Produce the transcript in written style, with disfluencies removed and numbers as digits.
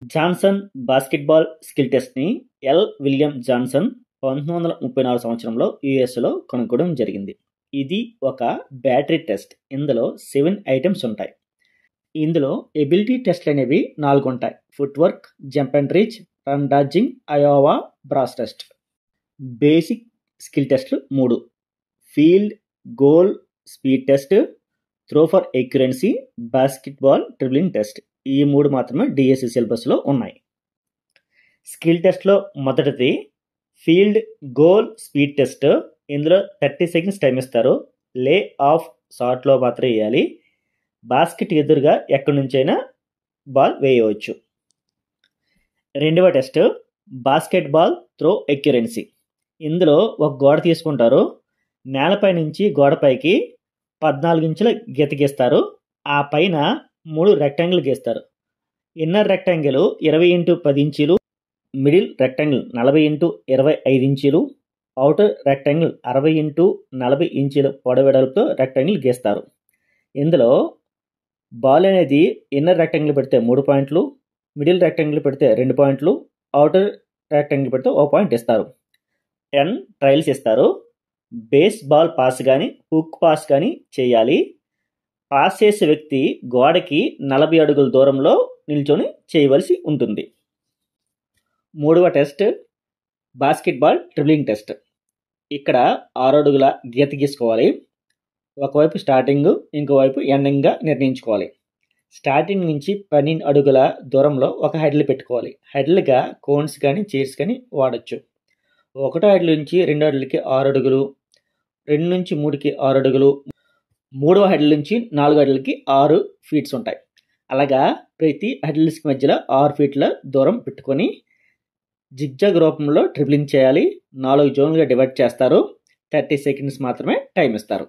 Johnson basketball skill టెస్ట్ని William Johnson 1934 సంవత్సరంలో యుఎస్లో కనుక్కోవడం జరిగింది. ఇది ఒక బ్యాటరీ టెస్ట్. ఇందులో 7 ఐటమ్స్ ఉంటాయి. ఇందులో ఎబిలిటీ టెస్ట్లు అనేవి 4 ఉంటాయి. Foot work, jump and reach, run dodging, Iowa brace test. Basic skill టెస్ట్లు 3: field goal speed test, throw for accuracy, basketball dribbling test. ఈ 3 మాత్రమే డిఎస్సి సిలబస్లో ఉన్నాయి. స్కిల్ టెస్ట్లో మొదటిది ఫీల్డ్ గోల్ స్పీడ్ టెస్ట్. ఇందులో 30 సెకండ్స్ టైం ఇస్తారు. లే ఆఫ్ షాట్లో మాత్రం వేయాలి. బాస్కెట్ ఎదురుగా ఎక్కడి నుంచైనా బాల్ వేయవచ్చు. రెండవ టెస్ట్ బాస్కెట్బాల్ త్రో ఎక్యురెన్సీ. ఇందులో ఒక గోడ తీసుకుంటారు. నేలపై నుంచి గోడపైకి 14 ఇంచుల గీత గీస్తారు. ఆ పైన 3 రెక్టాంగిల్ గీస్తారు. ఇన్నర్ రెక్టాంగిల్ 20x10 ఇంచులు, మిడిల్ రెక్టాంగిల్ 40x25 ఇంచులు, అవుటర్ రెక్టాంగిల్ 60x40 ఇంచుల పొడవెడల్పుతో రెక్టాంగిల్ గీస్తారు. ఇందులో బాల్ అనేది ఇన్నర్ రెక్టాంగిల్ పెడితే 3 పాయింట్లు, మిడిల్ రెక్టాంగిల్ పెడితే 2 పాయింట్లు, అవుటర్ రెక్టాంగిల్ పెడితే 1 పాయింట్ ఇస్తారు. 10 ట్రయల్స్ ఇస్తారు. బేస్ బాల్ పాస్ కానీ హుక్ పాస్ కానీ చేయాలి. పాస్ చేసే వ్యక్తి గోడకి 40 అడుగుల దూరంలో నిల్చొని చేయవలసి ఉంటుంది. మూడవ టెస్ట్ బాస్కెట్బాల్ డ్రిబ్లింగ్ టెస్ట్. ఇక్కడ 6 అడుగుల గీత గీసుకోవాలి. ఒకవైపు స్టార్టింగ్, ఇంకోవైపు ఎండింగ్గా నిర్ణయించుకోవాలి. స్టార్టింగ్ నుంచి 12 అడుగుల దూరంలో ఒక హెడ్లు పెట్టుకోవాలి. హెడ్లుగా కోన్స్ కానీ చైర్స్ కానీ వాడచ్చు. 1 హెడ్ల నుంచి 2 హెడ్లకి 6 అడుగులు, 2 నుంచి 3కి 6 అడుగులు, 3వ హెడ్ల నుంచి 4 హెడ్లకి 6 ఫీట్స్ ఉంటాయి. అలాగా ప్రతి హెడ్లకి మధ్యలో 6 ఫీట్ల దూరం పెట్టుకొని జిగ్జాగ్ రూపంలో డ్రిబ్లింగ్ చేయాలి. 4 జోన్లుగా డివైడ్ చేస్తారు. 30 సెకండ్స్ మాత్రమే టైం ఇస్తారు.